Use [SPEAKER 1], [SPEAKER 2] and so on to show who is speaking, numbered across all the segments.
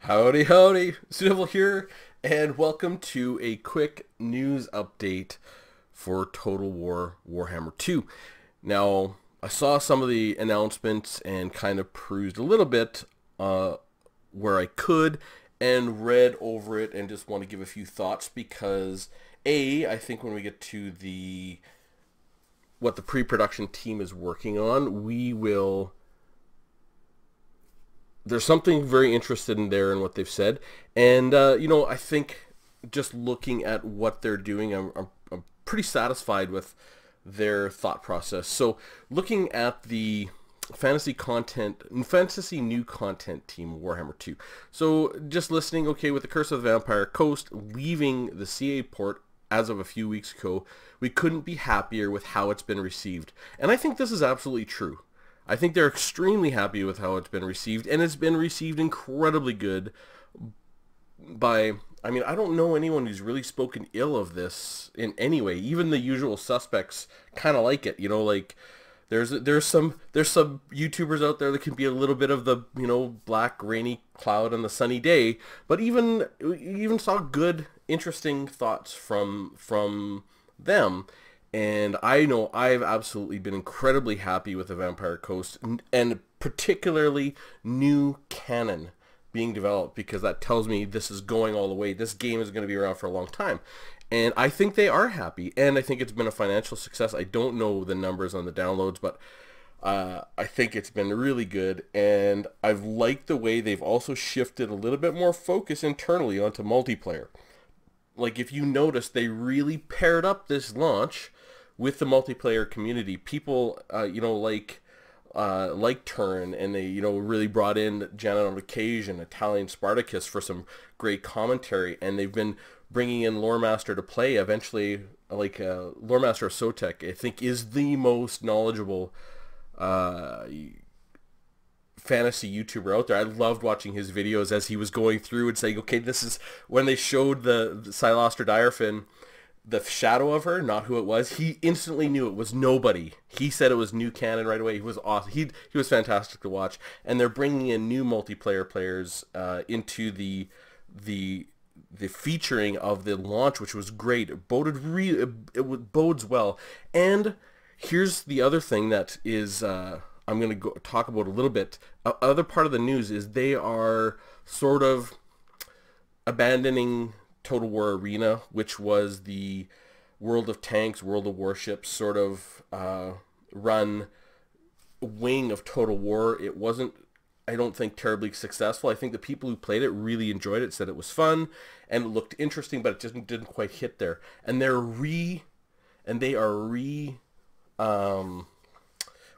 [SPEAKER 1] Howdy, howdy, Civil here, and welcome to a quick news update for Total War Warhammer 2. Now, I saw some of the announcements and kind of perused a little bit where I could and read over it and just want to give a few thoughts because I think when we get to what the pre-production team is working on, there's something very interested in there in what they've said, and I think just looking at what they're doing, I'm pretty satisfied with their thought process. So looking at the fantasy new content team Warhammer 2. So just listening, okay, with the Curse of the Vampire Coast leaving the CA port as of a few weeks ago, we couldn't be happier with how it's been received. And I think this is absolutely true. I think they're extremely happy with how it's been received, and it's been received incredibly good by, I mean, I don't know anyone who's really spoken ill of this in any way. Even the usual suspects kind of like it, like there's some YouTubers out there that can be a little bit of the, black rainy cloud on the sunny day, but even saw good, interesting thoughts from them. And I know I've absolutely been incredibly happy with the Vampire Coast, and particularly new canon being developed, because that tells me this is going all the way. This game is going to be around for a long time. And I think they are happy, and I think it's been a financial success. I don't know the numbers on the downloads, but I think it's been really good, and I've liked the way they've also shifted a little bit more focus internally onto multiplayer. Like, if you notice, they really paired up this launch with the multiplayer community. People, like Turin, and they, really brought in Janet on Occasion, Italian Spartacus for some great commentary, and they've been bringing in Loremaster to play. Eventually, Loremaster of Sotek, I think, is the most knowledgeable fantasy YouTuber out there. I loved watching his videos as he was going through and saying, okay, this is when they showed the Silastra Direfin, the shadow of her, not who it was. He instantly knew it was nobody. He said it was new canon right away. He was awesome. He was fantastic to watch. And they're bringing in new multiplayer players into the featuring of the launch, which was great. It bodes well. And here's the other thing that is I'm going to talk about a little bit. Other part of the news is they are sort of abandoning Total War Arena, which was the World of Tanks, World of Warships sort of run wing of Total War. It wasn't, I don't think, terribly successful. I think the people who played it really enjoyed it, said it was fun, and it looked interesting, but it just didn't quite hit there. And they are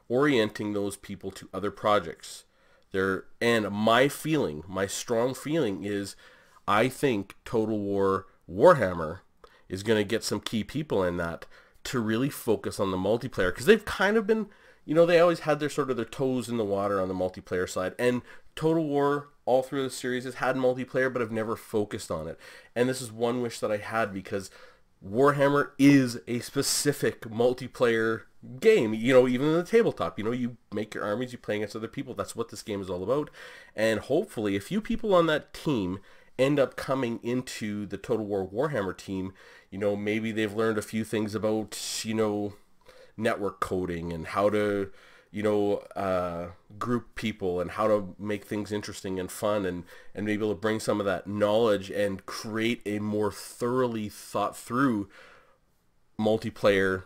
[SPEAKER 1] orienting those people to other projects. And my strong feeling is, I think Total War Warhammer is going to get some key people in that to really focus on the multiplayer, because they've kind of been, they always had their toes in the water on the multiplayer side, and Total War all through the series has had multiplayer, but have never focused on it. And this is one wish that I had, because Warhammer is a specific multiplayer game, even in the tabletop. You make your armies, you play against other people. That's what this game is all about. And hopefully a few people on that team end up coming into the Total War Warhammer team. Maybe they've learned a few things about, network coding and how to, group people and how to make things interesting and fun, and maybe able to bring some of that knowledge and create a more thoroughly thought through multiplayer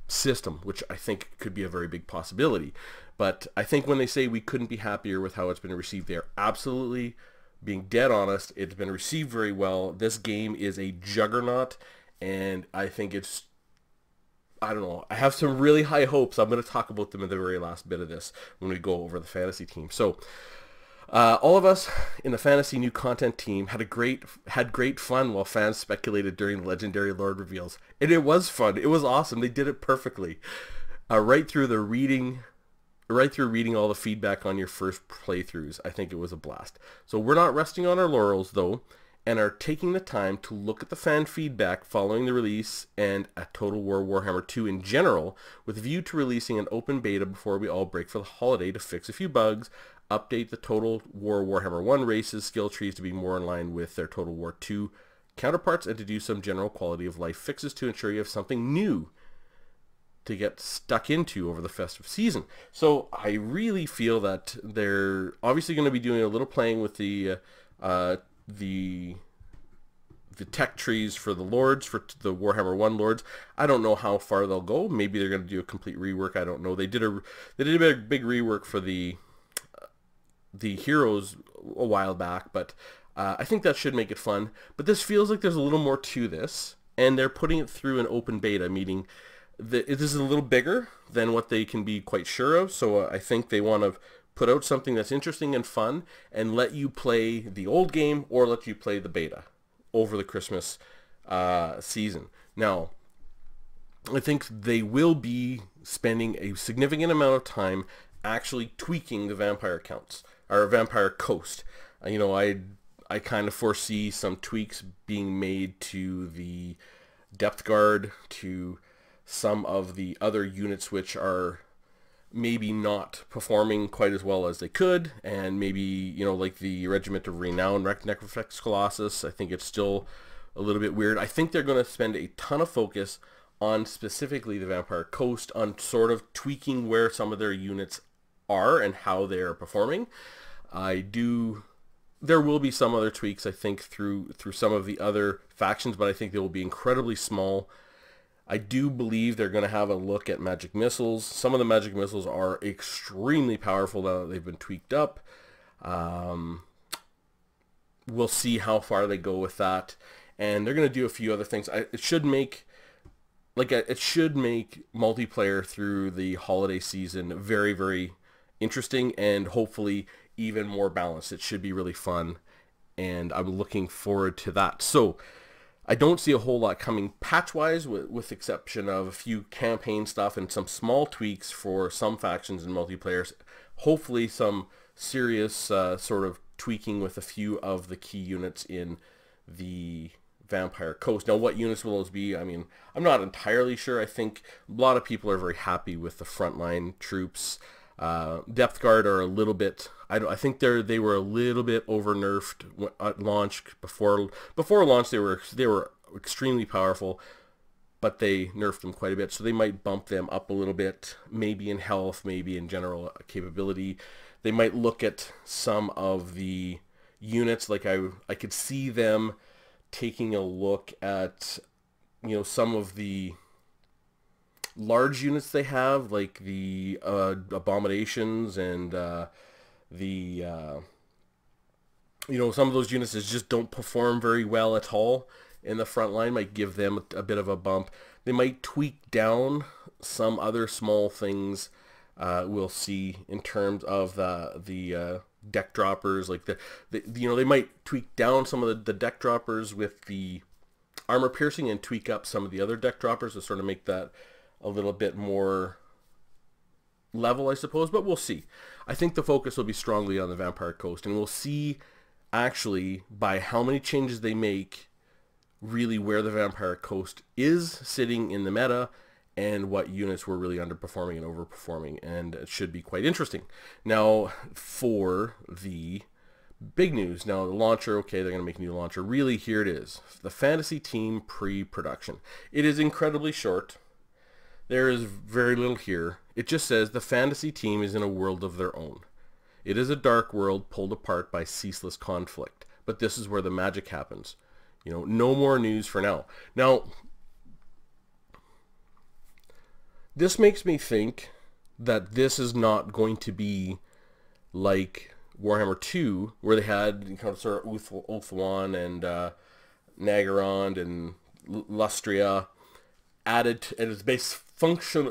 [SPEAKER 1] system, which I think could be a very big possibility. But I think when they say we couldn't be happier with how it's been received, they're absolutely being dead honest. It's been received very well. This game is a juggernaut, and I think I don't know, I have some really high hopes. I'm going to talk about them in the very last bit of this when we go over the fantasy team. So all of us in the fantasy new content team had great fun while fans speculated during legendary lord reveals, and it was fun. It was awesome. They did it perfectly. Right through reading all the feedback on your first playthroughs. I think it was a blast. So we're not resting on our laurels, though, and are taking the time to look at the fan feedback following the release and at Total War Warhammer 2 in general, with a view to releasing an open beta before we all break for the holiday to fix a few bugs, update the Total War Warhammer 1 races skill trees to be more in line with their Total War 2 counterparts, and to do some general quality of life fixes to ensure you have something new to get stuck into over the festive season. So I really feel that they're obviously going to be doing a little playing with the tech trees for the lords, for the Warhammer 1 lords. I don't know how far they'll go. Maybe they're going to do a complete rework. I don't know. They did a big rework for the heroes a while back, but I think that should make it fun. But this feels like there's a little more to this, and they're putting it through an open beta, meaning that this is a little bigger than what they can be quite sure of. So I think they want to put out something that's interesting and fun and let you play the old game or let you play the beta over the Christmas season. Now, I think they will be spending a significant amount of time actually tweaking the vampire counts, or vampire coast. You know, I kind of foresee some tweaks being made to the depth guard, to some of the other units which are maybe not performing quite as well as they could, and maybe, you know, like the Regiment of Renown Necrofex Colossus, I think it's still a little bit weird. I think they're going to spend a ton of focus on specifically the Vampire Coast, on sort of tweaking where some of their units are and how they are performing. There will be some other tweaks, I think, through some of the other factions, but I think they will be incredibly small. I do believe they're going to have a look at magic missiles. Some of the magic missiles are extremely powerful now that they've been tweaked up. We'll see how far they go with that. And they're going to do a few other things. It should make multiplayer through the holiday season very, very interesting, and hopefully even more balanced. It should be really fun, and I'm looking forward to that. So I don't see a whole lot coming patch-wise, with exception of a few campaign stuff and some small tweaks for some factions and multiplayers. Hopefully some serious sort of tweaking with a few of the key units in the Vampire Coast. Now, what units will those be? I mean, I'm not entirely sure. I think a lot of people are very happy with the frontline troops. Depth Guard are a little bit, I think they were a little bit over nerfed at launch. Before launch they were extremely powerful, but they nerfed them quite a bit, so they might bump them up a little bit, maybe in health, maybe in general capability. They might look at some of the units, like I could see them taking a look at, you know, some of the large units they have, like the abominations and you know, some of those units that just don't perform very well at all in the front line. Might give them a bit of a bump. They might tweak down some other small things. We'll see in terms of the deck droppers, like you know, they might tweak down some of the deck droppers with the armor piercing and tweak up some of the other deck droppers to sort of make that a little bit more level, I suppose, but we'll see. I think the focus will be strongly on the Vampire Coast, and we'll see actually by how many changes they make really where the Vampire Coast is sitting in the meta and what units were really underperforming and overperforming, and it should be quite interesting. Now, for the big news, now the launcher, okay, they're going to make a new launcher. Really, here it is, the Fantasy Team pre-production. It is incredibly short. There is very little here. It just says the Fantasy Team is in a world of their own. It is a dark world pulled apart by ceaseless conflict, but this is where the magic happens. You know, no more news for now. Now, this makes me think that this is not going to be like Warhammer 2, where they had, you know, sort of Ulthuan and Nagaron and Lustria added to, and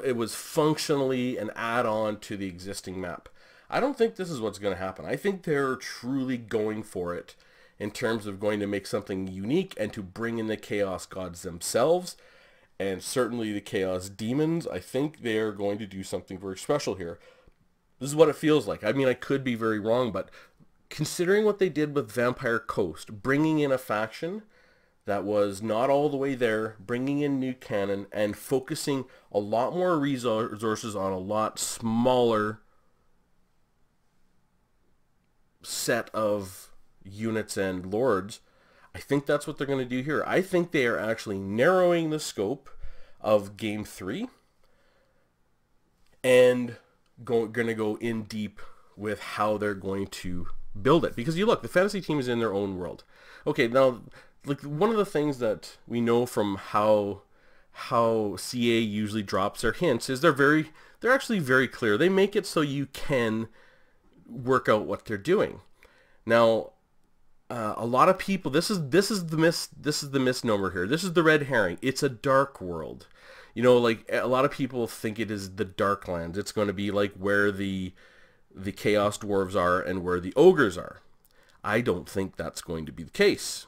[SPEAKER 1] it was functionally an add-on to the existing map. I don't think this is what's going to happen. I think they're truly going for it in terms of going to make something unique and to bring in the Chaos Gods themselves, and certainly the Chaos Demons. I think they're going to do something very special here. This is what it feels like. I mean, I could be very wrong, but considering what they did with Vampire Coast, bringing in a faction that was not all the way there, bringing in new canon, and focusing a lot more resources on a lot smaller set of units and lords, I think that's what they're going to do here. I think they are actually narrowing the scope of Game 3 and going to go in deep with how they're going to build it. Because you look, the fantasy team is in their own world. Okay, now, like, one of the things that we know from how CA usually drops their hints is they're actually very clear. They make it so you can work out what they're doing. Now, a lot of people, this is the misnomer here. This is the red herring. It's a dark world. You know, like, a lot of people think it is the Darklands. It's going to be like where the Chaos Dwarves are and where the ogres are. I don't think that's going to be the case.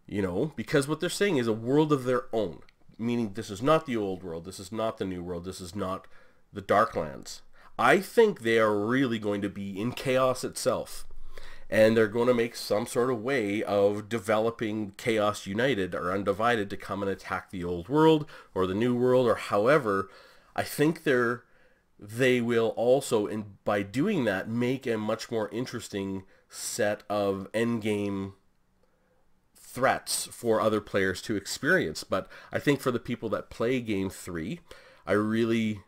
[SPEAKER 1] You know, because what they're saying is a world of their own. Meaning this is not the old world, this is not the new world, this is not the Darklands. I think they are really going to be in Chaos itself. And they're going to make some sort of way of developing Chaos United or Undivided to come and attack the old world or the new world, or however. I think they will also, and by doing that, make a much more interesting set of endgame threats for other players to experience. But I think for the people that play Game 3, I really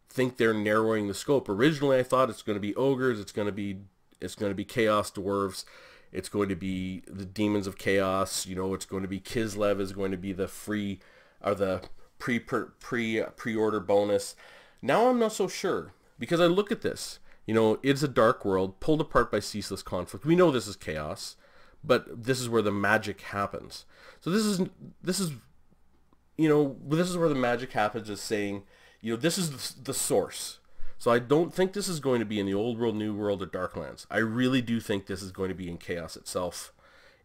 [SPEAKER 1] think they're narrowing the scope. Originally, I thought it's going to be ogres, it's going to be Chaos Dwarves, it's going to be the Demons of Chaos, you know, it's going to be Kislev is going to be the free, or the pre-order bonus. Now I'm not so sure, because I look at this, you know, it's a dark world pulled apart by ceaseless conflict. We know this is chaos, but this is where the magic happens. So this is you know, this is where the magic happens, is saying, you know, this is the source. So I don't think this is going to be in the old world, new world, or Darklands. I really do think this is going to be in Chaos itself,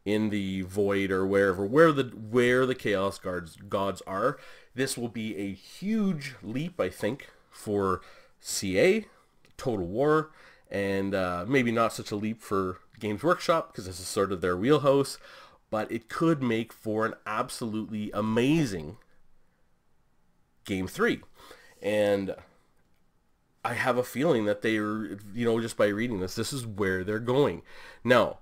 [SPEAKER 1] in the Void or wherever, where the Chaos gods are. This will be a huge leap, I think, for CA, Total War, and maybe not such a leap for Games Workshop, because this is sort of their wheelhouse, but it could make for an absolutely amazing Game 3. And I have a feeling that they are, you know, just by reading this is where they're going. Now,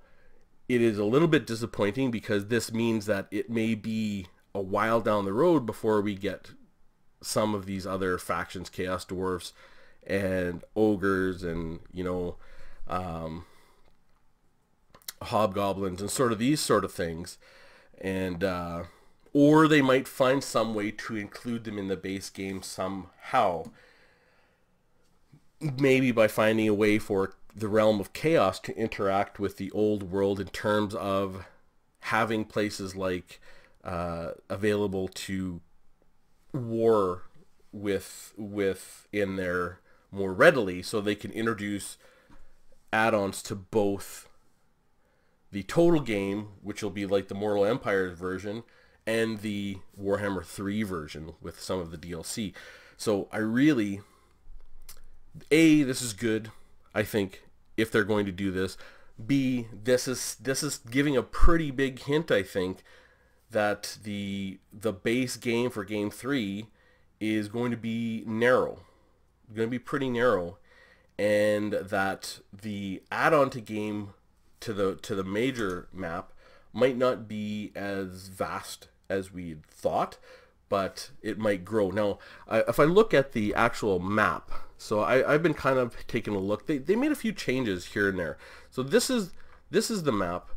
[SPEAKER 1] it is a little bit disappointing, because this means that it may be a while down the road before we get some of these other factions, Chaos Dwarfs and Ogres and, you know, Hobgoblins and sort of these sort of things. And or they might find some way to include them in the base game somehow. Maybe by finding a way for the Realm of Chaos to interact with the old world in terms of having places like available to war with in there more readily, so they can introduce add-ons to both the total game, which will be like the Mortal Empires version, and the Warhammer 3 version with some of the DLC. So I really... this is good, I think, if they're going to do this. B, this is giving a pretty big hint, I think, that the base game for Game 3 is going to be narrow. Going to be pretty narrow. And that the add-on to the major map might not be as vast as we thought, but it might grow. Now, if I look at the actual map, so I've been kind of taking a look. They made a few changes here and there. So this is the map,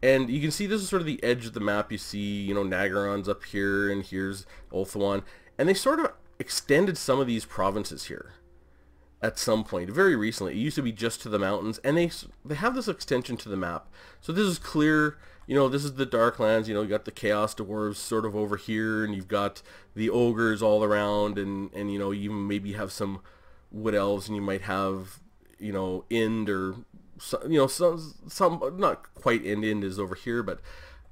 [SPEAKER 1] and you can see this is sort of the edge of the map. You see, you know, Nagaron's up here, and here's Ulthuan, and they sort of extended some of these provinces here at some point, very recently. It used to be just to the mountains, and they have this extension to the map. So this is clear. You know, this is the Darklands. You know, you got the Chaos Dwarves sort of over here, and you've got the Ogres all around, and you know, you maybe have some Wood Elves, and you might have, you know, Ind, or, you know, some not quite Ind is over here, but,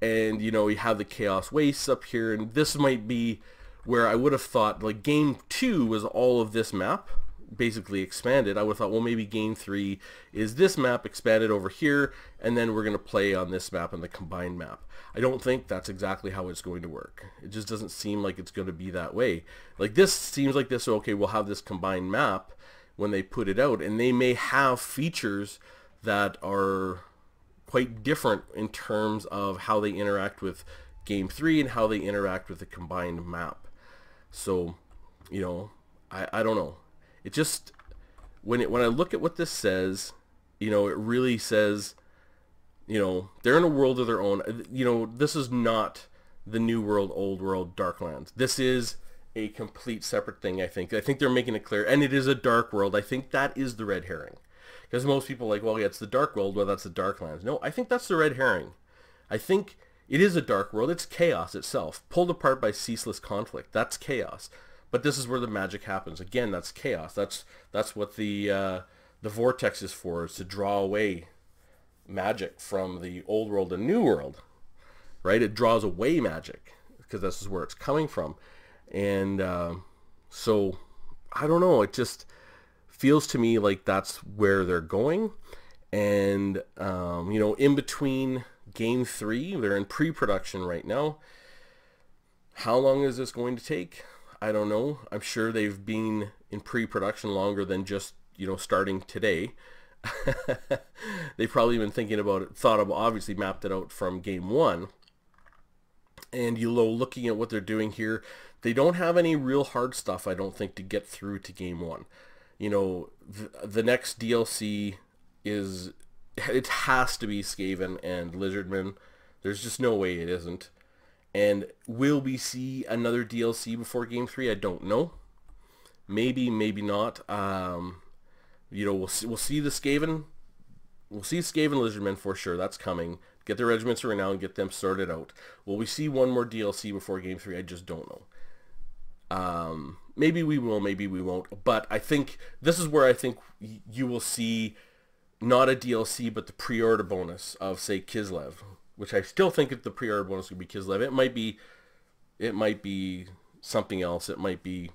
[SPEAKER 1] and, you know, you have the Chaos Wastes up here, and this might be where I would have thought, like, Game 2 was all of this map basically expanded. I would have thought, well, maybe Game 3 is this map expanded over here, and then we're going to play on this map and the combined map. I don't think that's exactly how it's going to work. It just doesn't seem like it's going to be that way. Like, this seems like this, okay, we'll have this combined map when they put it out, and they may have features that are quite different in terms of how they interact with Game 3 and how they interact with the combined map. So, you know, I don't know. It just, when I look at what this says, you know, it really says, you know, they're in a world of their own. You know, this is not the New World, Old World, Darklands. This is a complete separate thing, I think. I think they're making it clear. And it is a dark world. I think that is the red herring. Because most people are like, well, yeah, it's the dark world. Well, that's the Darklands. No, I think that's the red herring. I think it is a dark world. It's chaos itself, pulled apart by ceaseless conflict. That's chaos. But this is where the magic happens. Again, that's chaos. That's what the vortex is for, is to draw away magic from the old world and new world, right? It draws away magic because this is where it's coming from. And so I don't know, it just feels to me like that's where they're going. And you know, in between Game 3, they're in pre-production right now. How long is this going to take? I don't know. I'm sure they've been in pre-production longer than just, you know, starting today. They've probably been thinking about it, obviously mapped it out from Game 1. And, you know, looking at what they're doing here, they don't have any real hard stuff, I don't think, to get through to Game 1. You know, the next DLC it has to be Skaven and Lizardmen. There's just no way it isn't. And will we see another DLC before Game 3? I don't know. Maybe, maybe not. You know, we'll see the Skaven. We'll see Skaven Lizardmen for sure. That's coming. Get their regiments right now and get them sorted out. Will we see one more DLC before Game 3? I just don't know. Maybe we will, maybe we won't. But I think this is where I think you will see not a DLC, but the pre-order bonus of, say, Kislev, which I still think the pre-order bonus would be Kislev. It might be something else. It might be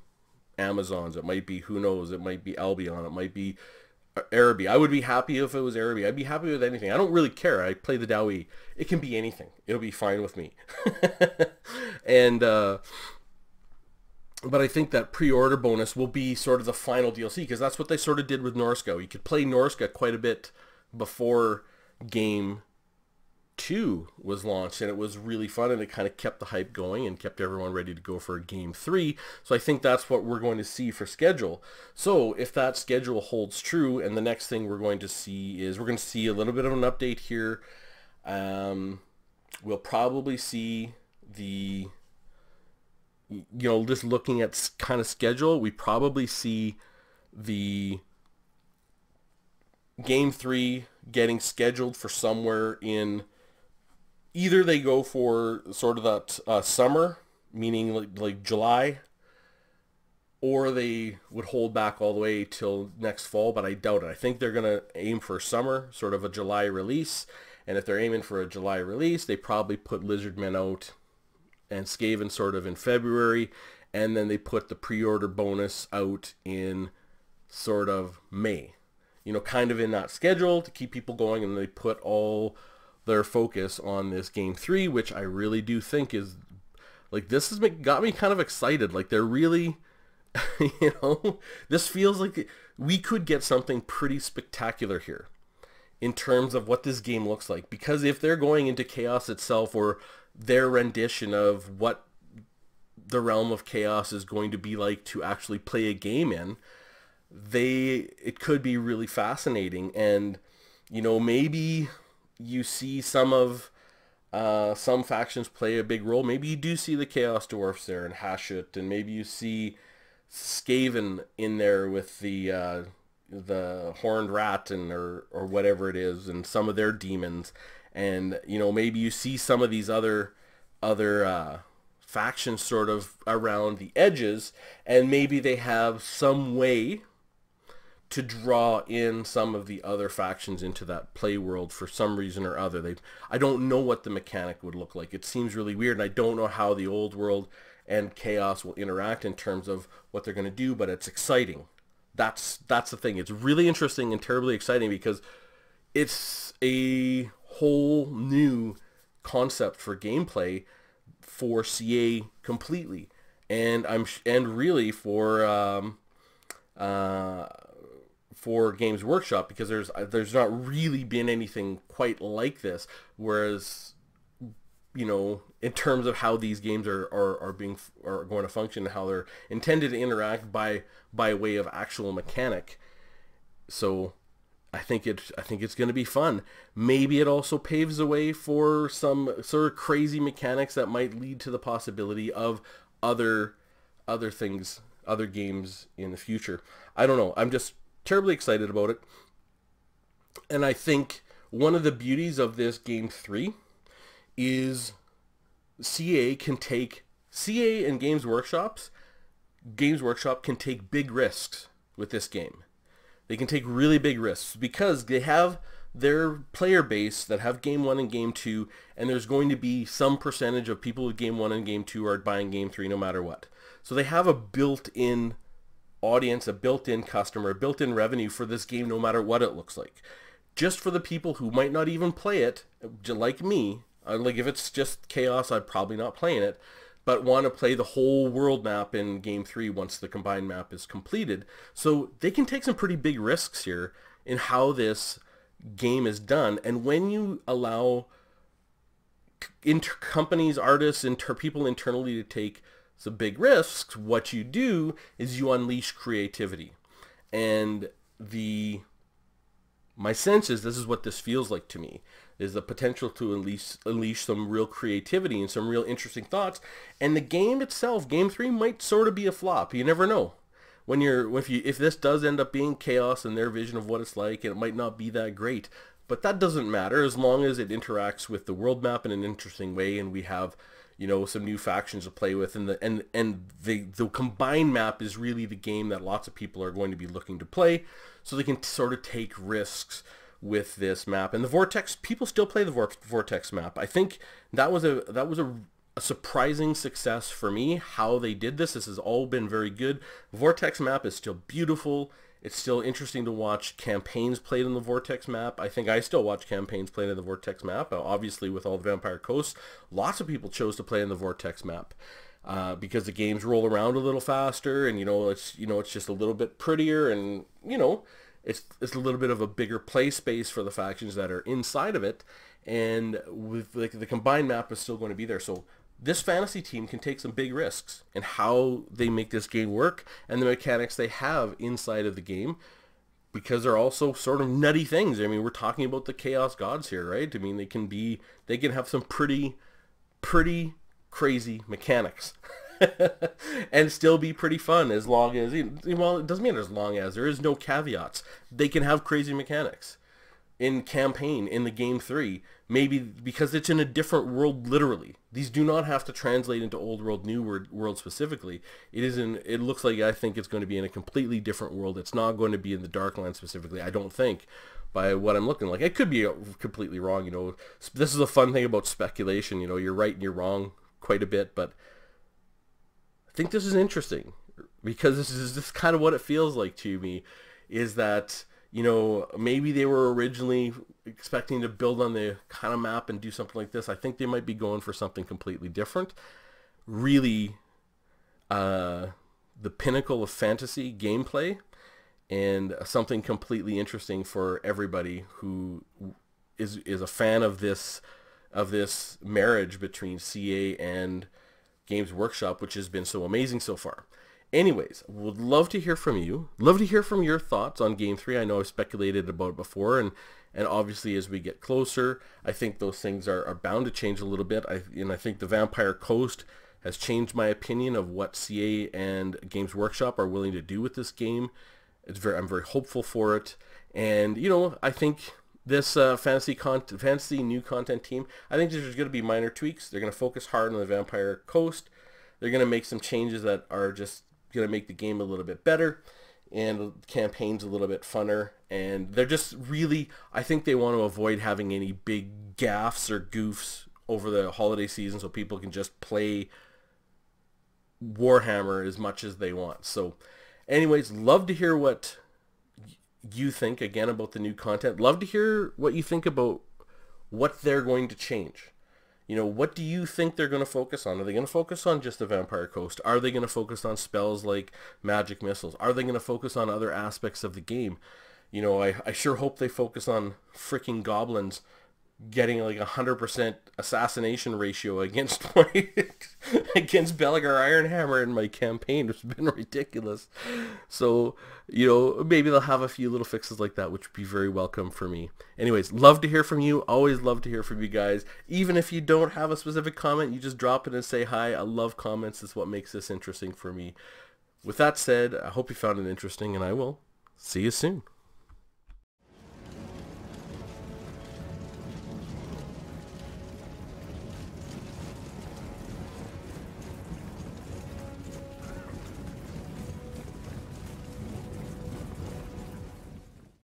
[SPEAKER 1] Amazon's. It might be, who knows, it might be Albion. It might be Araby. I would be happy if it was Araby. I'd be happy with anything. I don't really care. I play the Dowie. It can be anything. It'll be fine with me. And but I think that pre-order bonus will be sort of the final DLC, because that's what they sort of did with Norska. You could play Norska quite a bit before Game 2 was launched, and it was really fun, and it kind of kept the hype going and kept everyone ready to go for Game 3. So I think that's what we're going to see for schedule. So if that schedule holds true, and the next thing we're going to see is, we're going to see a little bit of an update here. We'll probably see the, you know, just looking at kind of schedule, we probably see the Game 3 getting scheduled for somewhere in, either they go for sort of that summer, meaning like July, or they would hold back all the way till next fall, but I doubt it. I think they're going to aim for summer, sort of a July release, and if they're aiming for a July release, they probably put Lizardmen out and Skaven sort of in February, and then they put the pre-order bonus out in sort of May. You know, kind of in that schedule to keep people going, and they put all their focus on this Game 3, which I really do think is, like, this has got me kind of excited. Like, they're really, you know, this feels like we could get something pretty spectacular here in terms of what this game looks like. Because if they're going into Chaos itself, or their rendition of what the Realm of Chaos is going to be like to actually play a game in, it could be really fascinating. And, you know, maybe you see some factions play a big role. Maybe you do see the Chaos Dwarfs there and Hashut, and maybe you see Skaven in there with the Horned Rat or whatever it is, and some of their demons. And, you know, maybe you see some of these other factions sort of around the edges, and maybe they have some way to draw in some of the other factions into that play world for some reason or other. I don't know what the mechanic would look like. It seems really weird, and I don't know how the old world and Chaos will interact in terms of what they're going to do, but it's exciting. That's the thing. It's really interesting and terribly exciting, because it's a whole new concept for gameplay for CA completely, and really for for Games Workshop, because there's not really been anything quite like this. Whereas, you know, in terms of how these games are going to function and how they're intended to interact by way of actual mechanic. So I think it's going to be fun. Maybe it also paves the way for some sort of crazy mechanics that might lead to the possibility of other things, other games in the future. I don't know. I'm just terribly excited about it. And I think one of the beauties of this Game 3 is CA and Games Workshop can take big risks with this game. They can take really big risks because they have their player base that have Game 1 and Game 2, and there's going to be some percentage of people with Game 1 and Game 2 are buying Game 3 no matter what. So they have a built-in audience, a built-in customer, a built-in revenue for this game no matter what it looks like. Just for the people who might not even play it, like me, like if it's just Chaos, I'm probably not playing it, but want to play the whole world map in Game 3 once the combined map is completed. So they can take some pretty big risks here in how this game is done. And when you allow companies, artists, and people internally to take some big risks, what you do is you unleash creativity. And my sense is this is what this feels like to me, is the potential to unleash some real creativity and some real interesting thoughts. And the game itself, Game 3, might sort of be a flop. You never know. If this does end up being Chaos and their vision of what it's like, it might not be that great. But that doesn't matter as long as it interacts with the world map in an interesting way, and we have, you know, some new factions to play with, and the combined map is really the game that lots of people are going to be looking to play, so they can sort of take risks with this map. And the Vortex, people still play the Vortex map. I think that was a surprising success for me, how they did this. This has all been very good. Vortex map is still beautiful. It's still interesting to watch campaigns played in the Vortex map. I think I still watch campaigns played in the Vortex map. Obviously, with all the Vampire Coast, lots of people chose to play in the Vortex map because the games roll around a little faster, and it's just a little bit prettier, and it's a little bit of a bigger play space for the factions that are inside of it. And with the combined map is still going to be there. So this fantasy team can take some big risks in how they make this game work and the mechanics they have inside of the game, because they're also sort of nutty things. I mean, we're talking about the Chaos Gods here, right? I mean, they can have some pretty crazy mechanics and still be pretty fun, as long as, well, it doesn't mean as long as there is no caveats. They can have crazy mechanics in campaign in the Game 3, maybe because it's in a different world literally. These do not have to translate into old world, new world specifically. It looks like, I think it's going to be in a completely different world. It's not going to be in the Darklands specifically, I don't think, by what I'm looking like. I could be completely wrong, This is a fun thing about speculation, you're right and you're wrong quite a bit, but I think this is interesting, because this is kind of what it feels like to me, is that maybe they were originally expecting to build on the kind of map and do something like this. I think they might be going for something completely different. Really, the pinnacle of fantasy gameplay, and something completely interesting for everybody who is a fan of this marriage between CA and Games Workshop, which has been so amazing so far. Anyways, would love to hear from you. Love to hear from your thoughts on Game 3. I know I've speculated about it before, and obviously as we get closer, I think those things are bound to change a little bit. I think the Vampire Coast has changed my opinion of what CA and Games Workshop are willing to do with this game. I'm very hopeful for it, and I think this fantasy new content team, I think there's going to be minor tweaks. They're going to focus hard on the Vampire Coast. They're going to make some changes that are just going to make the game a little bit better and the campaign's a little bit funner, and they're just really, I think they want to avoid having any big gaffes or goofs over the holiday season, so people can just play Warhammer as much as they want. So anyways, love to hear what you think again about the new content. Love to hear what you think about what they're going to change. What do you think they're going to focus on? Are they going to focus on just the Vampire Coast? Are they going to focus on spells like magic missiles? Are they going to focus on other aspects of the game? You know, I sure hope they focus on freaking goblins getting like 100% assassination ratio against my against Belagar Ironhammer in my campaign, which has been ridiculous. So, you know, maybe they'll have a few little fixes like that, which would be very welcome for me. Anyways, love to hear from you. Always love to hear from you guys. Even if you don't have a specific comment, you just drop it and say hi. I love comments. It's what makes this interesting for me. With that said, I hope you found it interesting, and I will see you soon.